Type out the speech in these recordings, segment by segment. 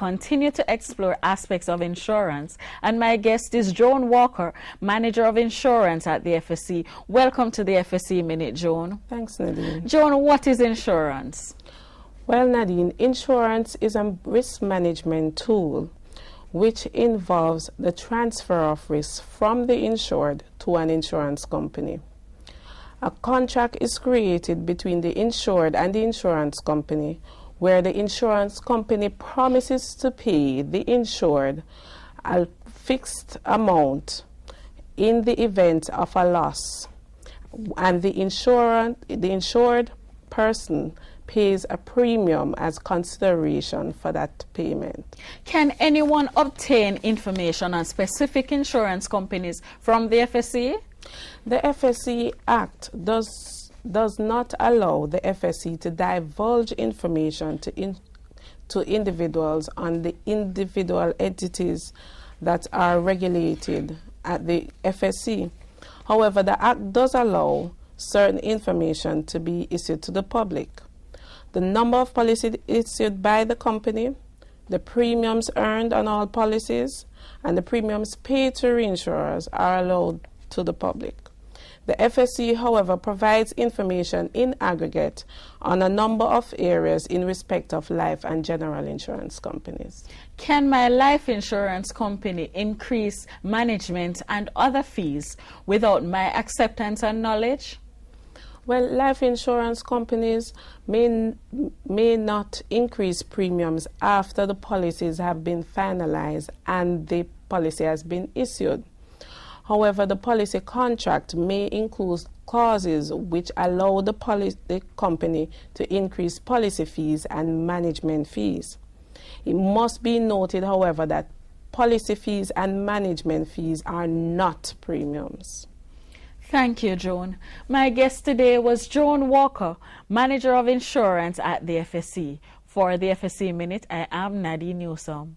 continue to explore aspects of insurance, and my guest is Joan Walker, Manager of Insurance at the FSC. Welcome to the FSC Minute, Joan. Thanks, Nadine. Joan, what is insurance? Well, Nadine, insurance is a risk management tool which involves the transfer of risk from the insured to an insurance company. A contract is created between the insured and the insurance company, where the insurance company promises to pay the insured a fixed amount in the event of a loss, and the insured person pays a premium as consideration for that payment. Can anyone obtain information on specific insurance companies from the FSC? The FSC Act does not allow the FSC to divulge information to individuals on the individual entities that are regulated at the FSC. However, the Act does allow certain information to be issued to the public. The number of policies issued by the company, the premiums earned on all policies, and the premiums paid to reinsurers are allowed to the public. The FSC, however, provides information in aggregate on a number of areas in respect of life and general insurance companies. Can my life insurance company increase management and other fees without my acceptance and knowledge? Well, life insurance companies may not increase premiums after the policies have been finalized and the policy has been issued. However, the policy contract may include clauses which allow the company to increase policy fees and management fees. It must be noted, however, that policy fees and management fees are not premiums. Thank you, Joan. My guest today was Joan Walker, Manager of Insurance at the FSC. For the FSC Minute, I am Nadine Newsom.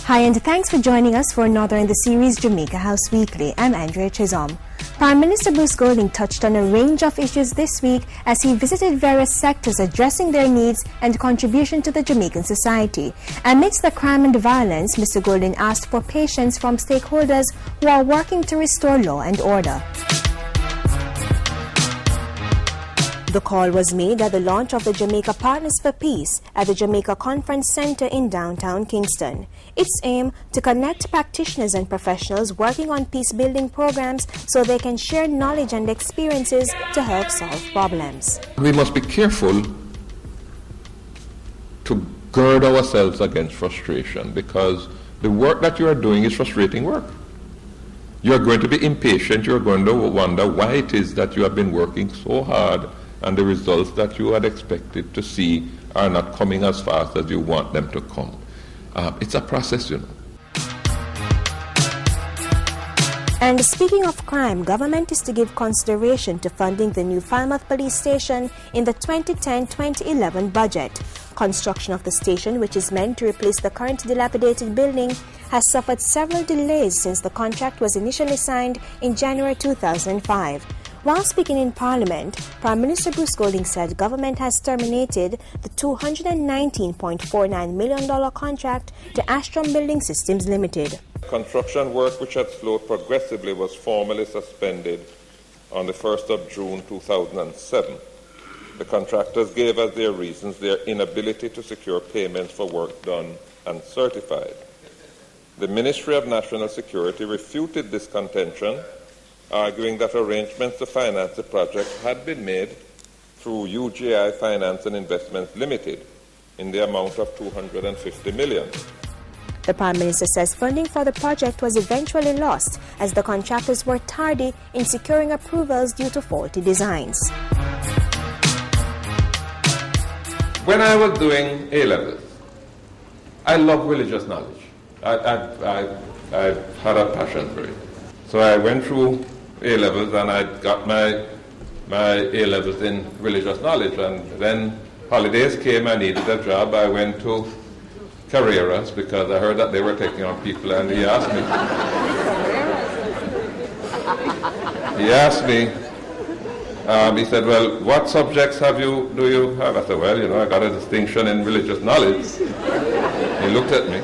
Hi, and thanks for joining us for another in the series Jamaica House Weekly. I'm Andrea Chisholm. Prime Minister Bruce Golding touched on a range of issues this week as he visited various sectors addressing their needs and contribution to the Jamaican society. Amidst the crime and violence, Mr. Golding asked for patience from stakeholders who are working to restore law and order. The call was made at the launch of the Jamaica Partners for Peace at the Jamaica Conference Center in downtown Kingston. Its aim to connect practitioners and professionals working on peace-building programs so they can share knowledge and experiences to help solve problems. We must be careful to gird ourselves against frustration, because the work that you are doing is frustrating work. You are going to be impatient. You are going to wonder why it is that you have been working so hard and the results that you had expected to see are not coming as fast as you want them to come. It's a process, you know. And speaking of crime, government is to give consideration to funding the new Falmouth Police Station in the 2010-2011 budget. Construction of the station, which is meant to replace the current dilapidated building, has suffered several delays since the contract was initially signed in January 2005. While speaking in Parliament, Prime Minister Bruce Golding said government has terminated the $219.49 million contract to Astrom Building Systems Limited. Construction work, which had slowed progressively, was formally suspended on the 1st of June 2007. The contractors gave as their reasons their inability to secure payments for work done and certified. The Ministry of National Security refuted this contention, arguing that arrangements to finance the project had been made through UGI Finance and Investments Limited in the amount of $250 million. The Prime Minister says funding for the project was eventually lost as the contractors were tardy in securing approvals due to faulty designs. When I was doing A-levels, I love religious knowledge. I had a passion for it. So I went through A-levels and I got my A-levels in religious knowledge. And then holidays came, I needed a job. I went to Carreras because I heard that they were taking on people, and he asked me, he said, well, what subjects do you have? I said, well, I got a distinction in religious knowledge. He looked at me.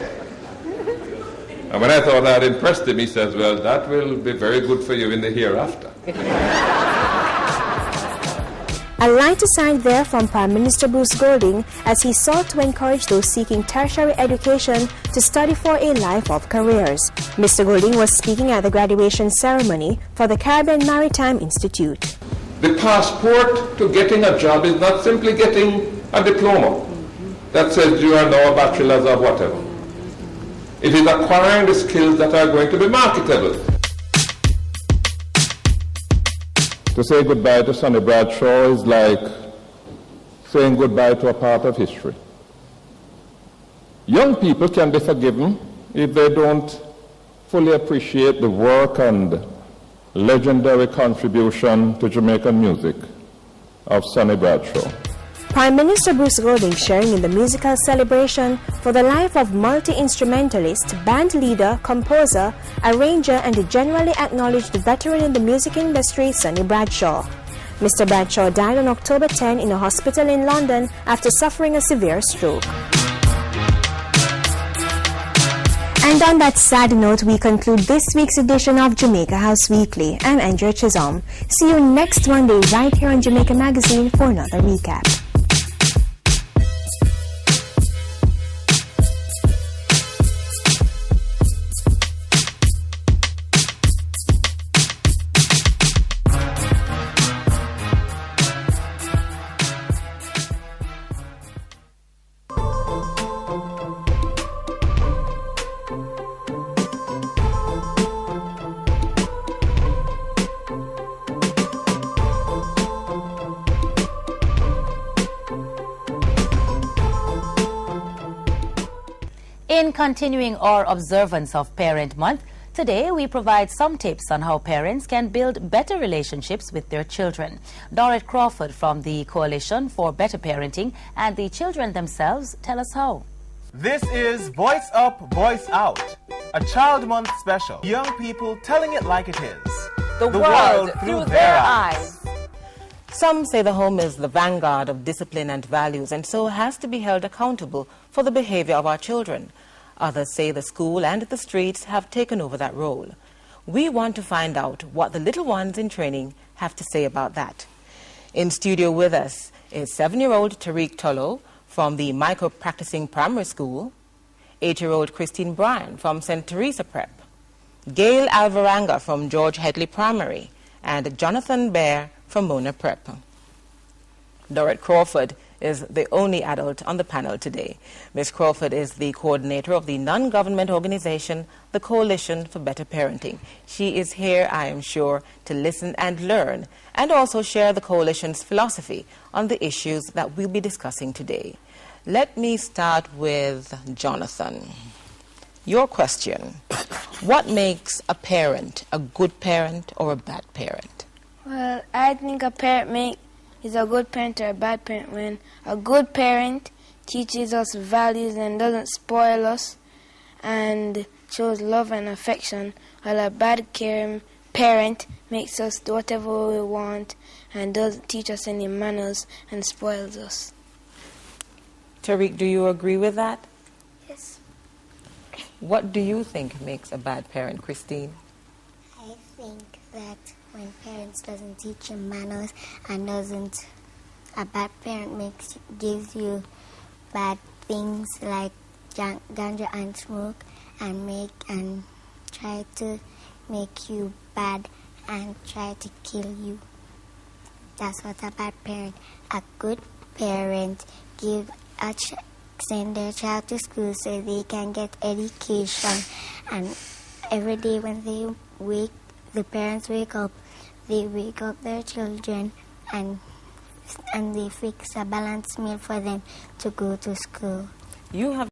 And when I thought I had impressed him, he says, well, that will be very good for you in the hereafter. A light aside there from Prime Minister Bruce Golding as he sought to encourage those seeking tertiary education to study for a life of careers. Mr. Golding was speaking at the graduation ceremony for the Caribbean Maritime Institute. The passport to getting a job is not simply getting a diploma that says you are now a bachelor's of whatever. It is acquiring the skills that are going to be marketable. To say goodbye to Sonny Bradshaw is like saying goodbye to a part of history. Young people can be forgiven if they don't fully appreciate the work and legendary contribution to Jamaican music of Sonny Bradshaw. Prime Minister Bruce Golding sharing in the musical celebration for the life of multi-instrumentalist, band leader, composer, arranger and the generally acknowledged veteran in the music industry, Sonny Bradshaw. Mr. Bradshaw died on October 10 in a hospital in London after suffering a severe stroke. And on that sad note, we conclude this week's edition of Jamaica House Weekly. I'm Andrea Chisholm. See you next Monday right here on Jamaica Magazine for another recap. In continuing our observance of Parent Month, today we provide some tips on how parents can build better relationships with their children. Dorrit Crawford from the Coalition for Better Parenting and the children themselves tell us how. This is Voice Up, Voice Out, a Child Month special. Young people telling it like it is. The world through their eyes. Some say the home is the vanguard of discipline and values and so has to be held accountable for the behavior of our children. Others say the school and the streets have taken over that role. We want to find out what the little ones in training have to say about that. In studio with us is 7-year-old Tariq Tolo from the Micro-Practicing Primary School, 8-year-old Christine Bryan from St. Teresa Prep, Gail Alvaranga from George Headley Primary, and Jonathan Bear from Mona Prep. Dorrit Crawford is the only adult on the panel today. Ms. Crawford is the coordinator of the non-government organization, the Coalition for Better Parenting. She is here, I am sure, to listen and learn, and also share the Coalition's philosophy on the issues that we'll be discussing today. Let me start with Jonathan. Your question, what makes a parent a good parent or a bad parent? Well, I think a parent is a good parent or a bad parent when a good parent teaches us values and doesn't spoil us and shows love and affection, while a bad parent makes us do whatever we want and doesn't teach us any manners and spoils us. Tariq, do you agree with that? Yes. What do you think makes a bad parent, Christine? I think that when parents doesn't teach you manners and a bad parent gives you bad things like ganja and smoke and try to make you bad and try to kill you. That's what a bad parent. A good parent send their child to school so they can get education, and every day when the parents wake up, they wake up their children and they fix a balanced meal for them to go to school. You have